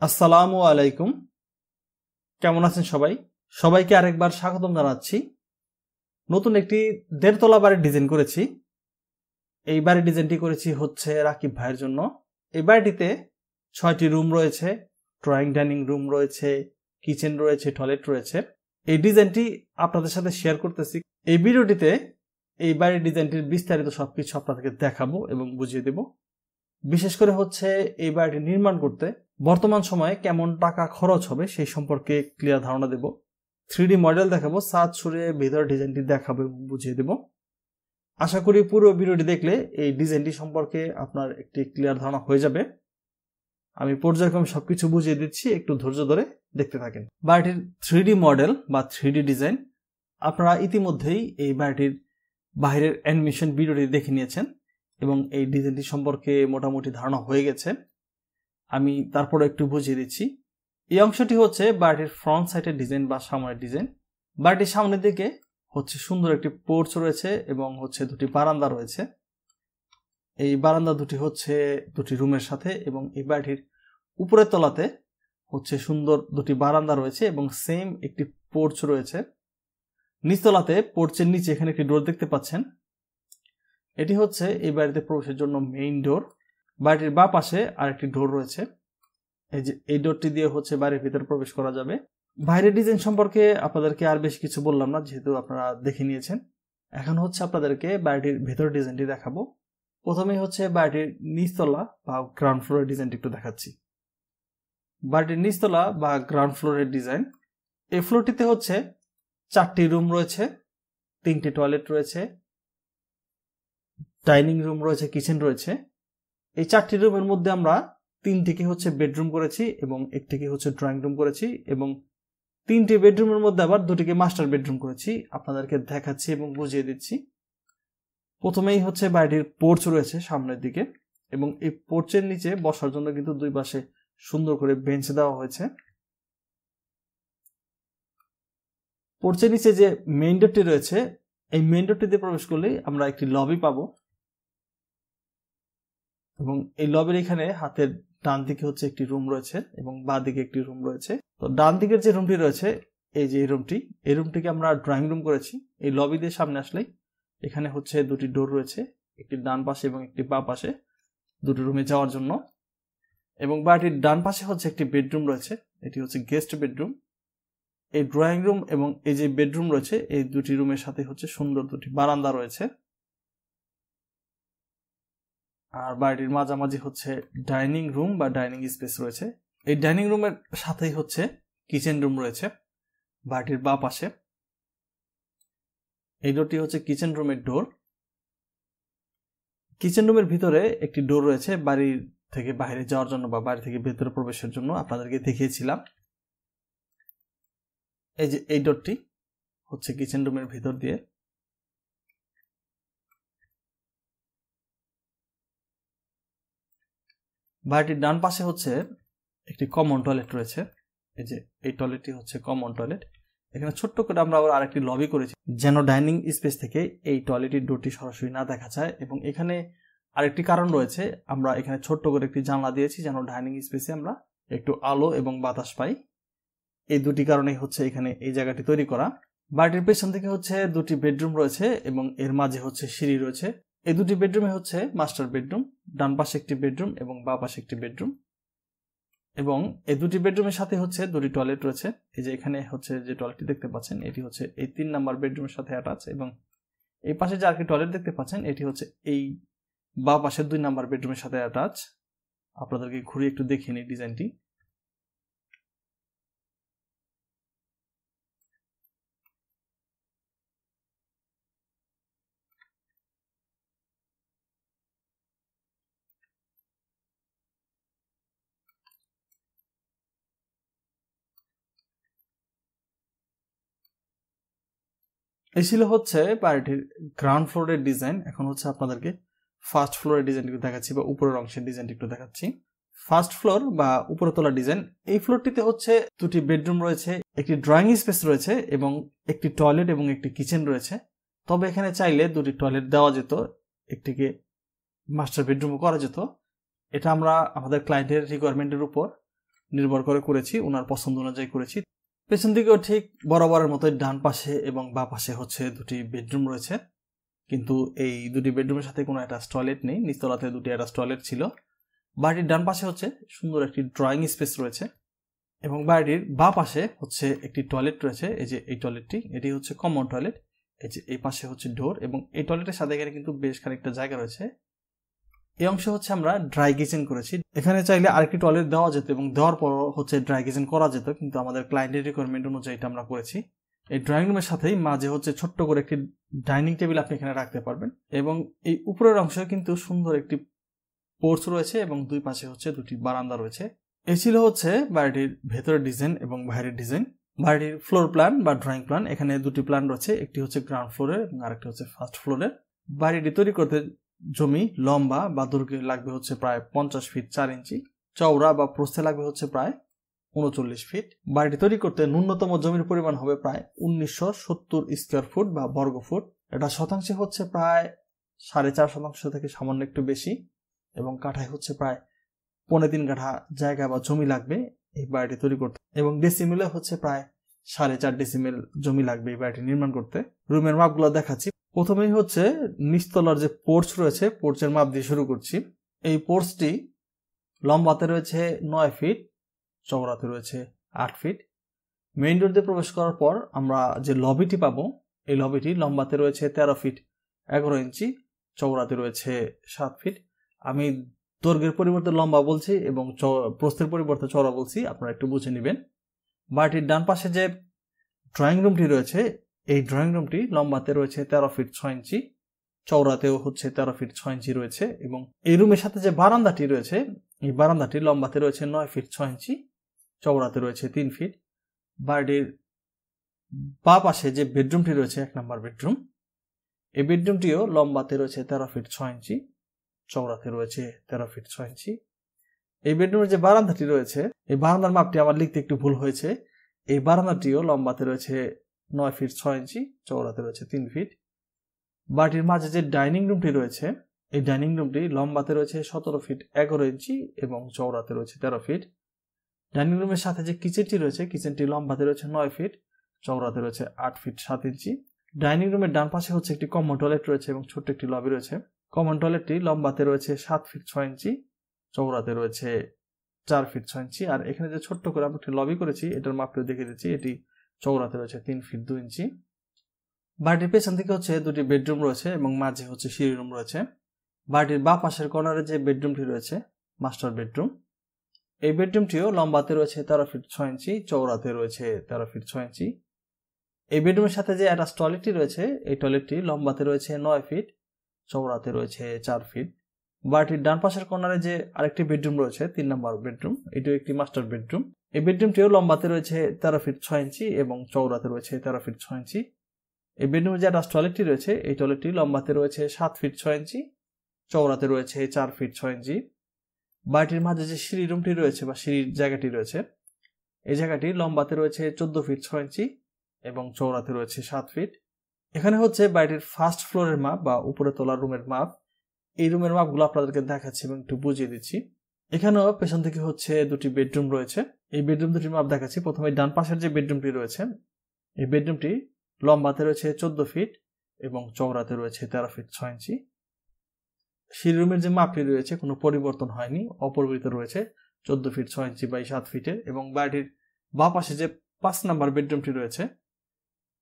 আসসালামু আলাইকুম। কেমন আছেন সবাই? সবাইকে আরেকবার স্বাগতম জানাচ্ছি। নতুন একটি দেড়তলা বাড়ির ডিজাইন করেছি। এই বাড়ির ডিজাইনটি করেছি হচ্ছে রাকিব ভাইয়ের জন্য। এই বাড়িটিতে 6টি রুম রয়েছে, ড্রয়িং ডাইনিং রুম রয়েছে, কিচেন রয়েছে, টয়লেট রয়েছে। এই ডিজাইনটি আপনাদের সাথে শেয়ার করতেছি। এই ভিডিওটিতে এই বাড়ির ডিজাইনটির বিস্তারিত সবকিছু আপনাদেরকে দেখাবো এবং বুঝিয়ে দেব। বিশেষ করে হচ্ছে এই বাড়িটি নির্মাণ করতে বর্তমান সময়ে কেমন টাকা খরচ হবে সেই সম্পর্কে ক্লিয়ার ধারণা দেব। 3D মডেল দেখাবো, ছাদ সরিয়ে ভিতর ডিজাইনটি দেখাবো এবং বুঝিয়ে দেব। আশা করি পুরো ভিডিওটি দেখলে এই ডিজাইনটি সম্পর্কে আপনার একটি ক্লিয়ার ধারণা হয়ে যাবে। আমি পর্যায়ক্রমে সবকিছু বুঝিয়ে দিচ্ছি, একটু ধৈর্য ধরে দেখতে থাকেন। বাড়িটির 3D মডেল বা 3D ডিজাইন আপনারা ইতিমধ্যেই এই বাড়িটির বাইরের অ্যানিমেশন ভিডিওটি দেখে নিয়েছেন এবং এই ডিজাইনটি সম্পর্কে মোটামুটি ধারণা হয়ে গেছে। আমি তারপরে একটু বুঝিয়ে দিচ্ছি। এই অংশটি হচ্ছে বাড়িটির ফ্রন্ট সাইডের ডিজাইন বা সামনের ডিজাইন। বাড়িটির সামনের দিকে হচ্ছে সুন্দর একটি পোর্চ রয়েছে এবং হচ্ছে দুটি বারান্দা রয়েছে। এই বারান্দা দুটি হচ্ছে দুটি রুমের সাথে এবং এই বাড়িটির উপরের তলাতে হচ্ছে সুন্দর দুটি বারান্দা রয়েছে এবং সেম একটি পোর্চ রয়েছে। নিচতলাতে পোর্চের নিচে এখানে একটি ডোর দেখতে পাচ্ছেন। এটি হচ্ছে এই বাড়িতে প্রবেশের জন্য মেইন ডোর। বাড়িটির বাঁ পাশে আরেকটি ডোর রয়েছে। এই যে এই ডোরটি দিয়ে হচ্ছে বাড়ির ভিতরে প্রবেশ করা যাবে। বাইরের ডিজাইন সম্পর্কে আপনাদেরকে আর বেশি কিছু বললাম না, যেহেতু আপনারা দেখে নিয়েছেন। এখন হচ্ছে আপনাদেরকে বাড়িটির ভেতর ডিজাইনটি দেখাবো। প্রথমেই হচ্ছে বাড়িটির নিচতলা বা গ্রাউন্ড ফ্লোরের ডিজাইনটি একটু দেখাচ্ছি। বাড়িটির নিচতলা বা গ্রাউন্ড ফ্লোরের ডিজাইন। এই ফ্লোরটিতে হচ্ছে 4টি রুম রয়েছে, 3টি টয়লেট রয়েছে, ডাইনিং রুম রয়েছে, কিচেন রয়েছে। এই 4টি রুমের মধ্যে আমরা 3টিকে হচ্ছে বেডরুম করেছি এবং একটিকে হচ্ছে ড্রয়িং রুম করেছি এবং 3টি বেডরুমের মধ্যে আবার 2টিকে মাস্টার বেডরুম করেছি। আপনাদেরকে দেখাচ্ছি এবং বুঝিয়ে দিচ্ছি। প্রথমেই হচ্ছে বাড়িটির পোর্চ রয়েছে সামনের দিকে এবং এই পোর্চের নিচে বসার জন্য কিন্তু দুই পাশে সুন্দর করে বেঞ্চ দেওয়া হয়েছে। পোর্চের নিচে যে মেইন ডোরটি রয়েছে, এই মেইন ডোরটিতে প্রবেশ করলেই আমরা একটি লবি পাবো এবং এই লবির এখানে হাতের ডান দিকে হচ্ছে একটি রুম রয়েছে এবং বাঁ দিকে একটি রুম রয়েছে। তো ডান দিকের যে রুমটি রয়েছে, এই যে এই রুমটিকে আমরা ড্রয়িং রুম করেছি। এই লবি দিয়ে সামনে আসলেই এখানে হচ্ছে দুটি ডোর রয়েছে, একটি ডান পাশে এবং একটি বাঁ পাশে, দুটি রুমে যাওয়ার জন্য। এবং বাড়িটির ডান পাশে হচ্ছে একটি বেডরুম রয়েছে, এটি হচ্ছে গেস্ট বেডরুম। এই ড্রয়িং রুম এবং এই যে বেডরুম রয়েছে, এই দুটি রুমের সাথে হচ্ছে সুন্দর দুটি বারান্দা রয়েছে। আর বাড়িটির মাঝামাঝি হচ্ছে ডাইনিং রুম বা ডাইনিং স্পেস রয়েছে। এই ডাইনিং রুমের সাথেই হচ্ছে কিচেন রুম রয়েছে বাড়িটির বাঁ পাশে। এই ডোরটি হচ্ছে কিচেন রুমের ডোর। কিচেন রুমের ভিতরে একটি ডোর রয়েছে বাড়ি থেকে বাইরে যাওয়ার জন্য বা বাড়ি থেকে ভেতরে প্রবেশের জন্য, আপনাদেরকে দেখিয়েছিলাম। এই যে এই ডোরটি হচ্ছে কিচেন রুমের ভিতর দিয়ে। বাড়িটির ডান পাশে হচ্ছে একটি কমন টয়লেট রয়েছে। এই যে এই টয়লেটটি হচ্ছে কমন টয়লেট। এখানে ছোট্ট করে আমরা আবার আরেকটি লবি করেছি যেন ডাইনিং স্পেস থেকে এই টয়লেটের ডোরটি সরাসরি না দেখা যায়। এবং এখানে আরেকটি কারণ রয়েছে, আমরা এখানে ছোট্ট করে একটি জানলা দিয়েছি যেন ডাইনিং স্পেসে আমরা একটু আলো এবং বাতাস পাই। এই দুটি কারণেই হচ্ছে এখানে এই জায়গাটি তৈরি করা। বাড়িটির পেছন থেকে হচ্ছে দুটি বেডরুম রয়েছে এবং এর মাঝে হচ্ছে সিঁড়ি রয়েছে। এই দুটি বেডরুমে হচ্ছে মাস্টার বেডরুম, ডান পাশে একটি বেডরুম এবং বাঁ পাশে একটি বেডরুম। এবং এই দুটি বেডরুমের সাথে হচ্ছে দুটি টয়লেট রয়েছে। এই যে এখানে হচ্ছে যে টয়লেটটি দেখতে পাচ্ছেন, এটি হচ্ছে এই 3 নাম্বার বেডরুমের সাথে অ্যাটাচ এবং এই পাশে যে আরেকটি টয়লেট দেখতে পাচ্ছেন, এটি হচ্ছে এই বাঁ পাশের 2 নাম্বার বেডরুমের সাথে অ্যাটাচ। আপনাদেরকে ঘুরিয়ে একটু দেখিয়ে নিই ডিজাইনটি। এই ছিল হচ্ছে বাড়িটির গ্রাউন্ড ফ্লোরের ডিজাইন। এখন হচ্ছে আপনাদেরকে ফার্স্ট ফ্লোরের ডিজাইনটি একটু দেখাচ্ছি বা উপরের অংশের ডিজাইনটি একটু দেখাচ্ছি। ফার্স্ট ফ্লোর বা উপরতলা ডিজাইন। এই ফ্লোরটিতে হচ্ছে দুটি বেডরুম রয়েছে, একটি ড্রয়িং স্পেস রয়েছে এবং একটি টয়লেট এবং একটি কিচেন রয়েছে। তবে এখানে চাইলে দুটি টয়লেট দেওয়া যেত, একটিকে মাস্টার বেডরুমও করা যেত। এটা আমরা আমাদের ক্লায়েন্টের রিকোয়ারমেন্টের উপর নির্ভর করে করেছি, ওনার পছন্দ অনুযায়ী করেছি। পেছন দিকেও ঠিক বরাবরের মতো ডান পাশে এবং বাঁ পাশে হচ্ছে দুটি বেডরুম রয়েছে, কিন্তু এই দুটি বেডরুমের সাথে কোনো অ্যাটাচ টয়লেট নেই। নিচতলাতে দুটি অ্যাটাচ টয়লেট ছিল। বাড়িটির ডান পাশে হচ্ছে সুন্দর একটি ড্রয়িং স্পেস রয়েছে এবং বাড়িটির বাঁ পাশে হচ্ছে একটি টয়লেট রয়েছে। এই যে এই টয়লেটটি, এটি হচ্ছে কমন টয়লেট। এই যে এই পাশে হচ্ছে ডোর এবং এই টয়লেটের সাথে এখানে কিন্তু বেশ খানিকটা জায়গা রয়েছে। এই অংশে হচ্ছে আমরা ড্রাই কিচেন করেছি। এখানে চাইলে আরেকটি টয়লেট দেওয়া যেত এবং দেওয়ার পর হচ্ছে ড্রাই কিচেন করা যেত, কিন্তু আমাদের ক্লায়েন্টের রিকোয়ারমেন্ট অনুযায়ী এটা আমরা করেছি। এই ড্রয়িং রুমের সাথেই মাঝে হচ্ছে ছোট্ট করে একটি ডাইনিং টেবিল আপনি এখানে রাখতে পারবেন এবং এই উপরের অংশে কিন্তু সুন্দর একটি পোর্চ রয়েছে এবং দুই পাশে হচ্ছে দুটি বারান্দা রয়েছে। এই ছিল হচ্ছে বাড়িটির ভেতরের ডিজাইন এবং বাইরের ডিজাইন। বাড়িটির ফ্লোর প্ল্যান বা ড্রয়িং প্ল্যান, এখানে দুটি প্ল্যান রয়েছে, একটি হচ্ছে গ্রাউন্ড ফ্লোরের এবং আরেকটি হচ্ছে ফার্স্ট ফ্লোরের। বাড়িটি তৈরি করতে জমি লম্বা বা দৈর্ঘ্যে লাগবে হচ্ছে প্রায় 50 ফিট 4 ইঞ্চি, চওড়া বা প্রস্থে লাগবে হচ্ছে প্রায় 39 ফিট। বাড়িটি তৈরি করতে ন্যূনতম জমির পরিমাণ হবে প্রায় 1970 স্কোয়ার ফুট বা বর্গ ফুট। এটা শতাংশে হচ্ছে প্রায় 4.5% থেকে সামান্য একটু বেশি এবং কাঠায় হচ্ছে প্রায় 3.5 কাঠা জায়গা বা জমি লাগবে এই বাড়িটি তৈরি করতে এবং ডেসিমেলে হচ্ছে প্রায় 4.5 ডেসিমেল জমি লাগবে এই বাড়িটি নির্মাণ করতে। রুমের মাপগুলো দেখাচ্ছি। প্রথমেই হচ্ছে নিচতলার যে পোর্চ রয়েছে, পোর্চের মাপ দিয়ে শুরু করছি। এই পোর্চটি লম্বাতে রয়েছে 9 ফিট, চওড়াতে রয়েছে 8 ফিট। মেইন ডোর দিয়ে প্রবেশ করার পর আমরা যে লবিটি পাবো, এই লবিটি লম্বাতে রয়েছে 13 ফিট 11 ইঞ্চি, চওড়াতে রয়েছে 7 ফিট। আমি দৈর্ঘ্যের পরিবর্তে লম্বা বলছি এবং প্রস্থের পরিবর্তে চওড়া বলছি, আপনারা একটু বুঝে নেবেন। বাড়িটির ডান পাশে যে ড্রয়িং রুমটি রয়েছে, এই ড্রয়িং রুমটি লম্বাতে রয়েছে 13 ফিট 6 ইঞ্চি, চওড়াতেও হচ্ছে 13 ফিট 6 ইঞ্চি রয়েছে এবং এই রুমের সাথে যে বারান্দাটি রয়েছে, এই বারান্দাটি লম্বাতে রয়েছে 9 ফিট 6 ইঞ্চি, চওড়াতে রয়েছে 3 ফিট। বাড়িটির বাঁ পাশে যে বেডরুমটি রয়েছে 1 নম্বর বেডরুম, এই বেডরুমটিও লম্বাতে রয়েছে 13 ফিট 6 ইঞ্চি, চওড়াতে রয়েছে 13 ফিট 6 ইঞ্চি। এই বেডরুমের যে বারান্দাটি রয়েছে, এই বারান্দার মাপটি আমার লিখতে একটু ভুল হয়েছে। এই বারান্দাটিও লম্বাতে রয়েছে 9 ফিট 6 ইঞ্চি, চওড়াতে রয়েছে 3 ফিট। বাড়িটির মাঝে যে ডাইনিং রুমটি রয়েছে, এই ডাইনিং রুমটি লম্বাতে রয়েছে 17 ফিট 11 ইঞ্চি এবং চওড়াতে রয়েছে 13 ফিট। ডাইনিং রুমের সাথে যে কিচেনটি রয়েছে, কিচেনটি লম্বাতে রয়েছে 9 ফিট, চওড়াতে রয়েছে 8 ফিট 7 ইঞ্চি। ডাইনিং রুমের ডান পাশে হচ্ছে একটি কমন টয়লেট রয়েছে এবং ছোট্ট একটি লবি রয়েছে। কমন টয়লেটটি লম্বাতে রয়েছে 7 ফিট 6 ইঞ্চি, চওড়াতে রয়েছে 4 ফিট 6 ইঞ্চি। আর এখানে যে ছোট্ট করে আমরা একটি লবি করেছি, এটার মাপটা দেখে দিচ্ছি, এটি চওড়াতে রয়েছে 3 ফিট 2 ইঞ্চি। বাড়িটির পেছন দিকে হচ্ছে দুটি বেডরুম রয়েছে এবং মাঝে হচ্ছে সিঁড়ি রুম রয়েছে। বাড়িটির বাঁ পাশের কর্নারে যে বেডরুমটি রয়েছে, মাস্টার বেডরুম, এই বেডরুমটিও লম্বাতে রয়েছে 13 ফিট 6 ইঞ্চি, চওড়াতে রয়েছে 13 ফিট 6 ইঞ্চি। এই বেডরুমের সাথে যে অ্যাটাচ টয়লেটটি রয়েছে, এই টয়লেটটি লম্বাতে রয়েছে 9 ফিট, চওড়াতে রয়েছে 4 ফিট। বাড়িটির ডান পাশের কর্নারে যে আরেকটি বেডরুম রয়েছে, 3 নম্বর বেডরুম, এটিও একটি মাস্টার বেডরুম। এই বেডরুমটিও লম্বাতে রয়েছে 13 ফিট 6 ইঞ্চি এবং চওড়াতে রয়েছে 13 ফিট 6 ইঞ্চি। এই বেডরুমের যে অ্যাটাচ টয়লেটটি রয়েছে, এই টয়লেটটি লম্বাতে রয়েছে 7 ফিট 6 ইঞ্চি, চওড়াতে রয়েছে 4 ফিট 6 ইঞ্চি। বাড়িটির মাঝে যে সিঁড়ি রুমটি রয়েছে বা সিঁড়ির জায়গাটি রয়েছে, এই জায়গাটি লম্বাতে রয়েছে 14 ফিট 6 ইঞ্চি এবং চওড়াতে রয়েছে 7 ফিট। এখানে হচ্ছে বাড়িটির ফার্স্ট ফ্লোরের মাপ বা উপরে তোলা রুমের মাপ। এই রুমের মাপগুলো আপনাদেরকে দেখাচ্ছি এবং একটু বুঝিয়ে দিচ্ছি। এখানেও পেছন থেকে হচ্ছে দুটি বেডরুম রয়েছে, এই বেডরুম দুটির মাপ দেখাচ্ছি। প্রথমে ডান পাশের যে বেডরুমটি রয়েছে, এই বেডরুমটি লম্বাতে রয়েছে 14 ফিট এবং চওড়াতে রয়েছে 13 ফিট 6 ইঞ্চি। সিঁড়ি রুমের যে মাপটি রয়েছে কোনো পরিবর্তন হয়নি, অপরিবর্তিত রয়েছে 14 ফিট 6 ইঞ্চি বাই 7 ফিটের। এবং বাড়িটির বাঁ পাশে যে 5 নম্বর বেডরুমটি রয়েছে,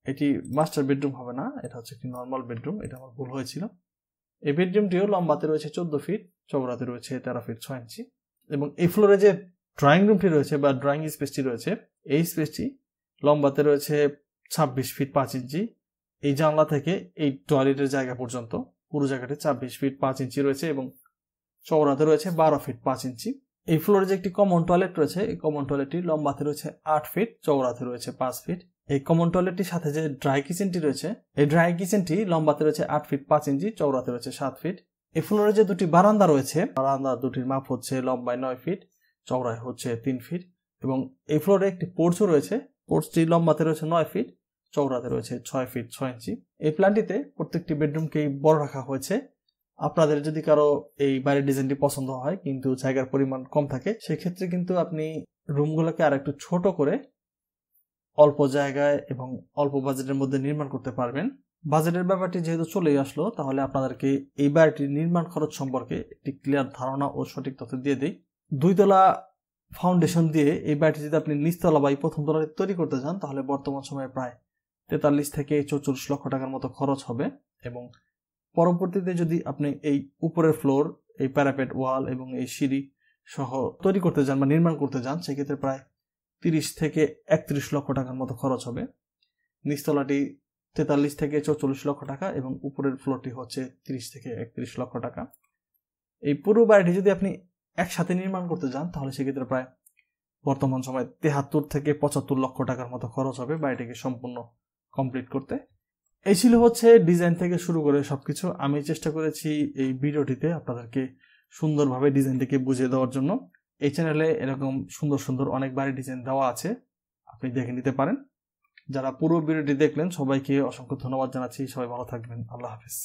এটি মাস্টার বেডরুম হবে না, এটা হচ্ছে একটি নর্মাল বেডরুম, এটা আমার ভুল হয়েছিল। এই বেডরুমটিও লম্বাতে রয়েছে 14 ফিট, চওড়াতে রয়েছে 13 ফিট 6 ইঞ্চি। এবং এই ফ্লোরে যে ড্রয়িং রুমটি রয়েছে বা ড্রয়িং স্পেসটি রয়েছে, এই স্পেসটি লম্বাতে রয়েছে 26 ফিট 5 ইঞ্চি। এই জানলা থেকে এই টয়লেটের জায়গা পর্যন্ত পুরো জায়গাটি 26 ফিট 5 ইঞ্চি রয়েছে এবং চওড়াতে রয়েছে 12 ফিট 5 ইঞ্চি। এই ফ্লোরে যে একটি কমন টয়লেট রয়েছে, এই কমন টয়লেটটি লম্বাতে রয়েছে 8 ফিট, চওড়াতে রয়েছে 5 ফিট। এই কমন টয়লেটটির সাথে যে ড্রাই কিচেনটি রয়েছে, এই ড্রাই কিচেনটি লম্বাতে রয়েছে 8 ফিট 5 ইঞ্চি, চওড়াতে রয়েছে 7 ফিট। এই ফ্লোরে যে দুটি বারান্দা রয়েছে, বারান্দা দুটির মাপ হচ্ছে লম্বায় 9 ফিট, চওড়ায় হচ্ছে 3 ফিট। এবং এই ফ্লোরে একটি পোর্চও রয়েছে, পোর্চটি লম্বাতে রয়েছে 9 ফিট, চওড়াতে রয়েছে 6 ফিট 6 ইঞ্চি। এই প্ল্যানটিতে প্রত্যেকটি বেডরুমকেই বড় রাখা হয়েছে। আপনাদের যদি কারো এই বাড়ির ডিজাইনটি পছন্দ হয় কিন্তু জায়গার পরিমাণ কম থাকে, সেক্ষেত্রে কিন্তু আপনি রুমগুলোকে আর একটু ছোট করে অল্প জায়গায় এবং অল্প বাজেটের মধ্যে নির্মাণ করতে পারবেন। বাজেটের ব্যাপারটি যেহেতু চলেই আসলো, তাহলে আপনাদেরকে এই বাড়িটির নির্মাণ খরচ সম্পর্কে একটি ক্লিয়ার ধারণা ও সঠিক তথ্য দিয়ে দিই। 2 তলা ফাউন্ডেশন দিয়ে এই বাড়িটি যদি আপনি নিচতলা বা প্রথম তলায় তৈরি করতে চান, তাহলে বর্তমান সময়ে প্রায় 43 থেকে 44 লক্ষ টাকার মতো খরচ হবে। এবং পরবর্তীতে যদি আপনি এই উপরের ফ্লোর, এই প্যারাপেট ওয়াল এবং এই সিঁড়ি সহ তৈরি করতে যান বা নির্মাণ করতে যান, সেক্ষেত্রে প্রায় 30 থেকে 31 লক্ষ টাকার মতো খরচ হবে। নিচতলাটি 43 থেকে 44 লক্ষ টাকা এবং উপরের ফ্লোরটি হচ্ছে 30 থেকে 31 লক্ষ টাকা। এই পুরো বাড়িটি যদি আপনি একসাথে নির্মাণ করতে যান, তাহলে সেক্ষেত্রে প্রায় বর্তমান সময়ে 73 থেকে 75 লক্ষ টাকার মতো খরচ হবে বাড়িটিকে সম্পূর্ণ কমপ্লিট করতে। এই ছিল হচ্ছে ডিজাইন থেকে শুরু করে সবকিছু। আমি চেষ্টা করেছি এই ভিডিওটিতে আপনাদেরকে সুন্দরভাবে ডিজাইনটিকে বুঝিয়ে দেওয়ার জন্য। এই চ্যানেলে এরকম সুন্দর সুন্দর অনেক বাড়ির ডিজাইন দেওয়া আছে, আপনি দেখে নিতে পারেন। যারা পুরো ভিডিওটি দেখলেন সবাইকে অসংখ্য ধন্যবাদ জানাচ্ছি। সবাই ভালো থাকবেন। আল্লাহ হাফেজ।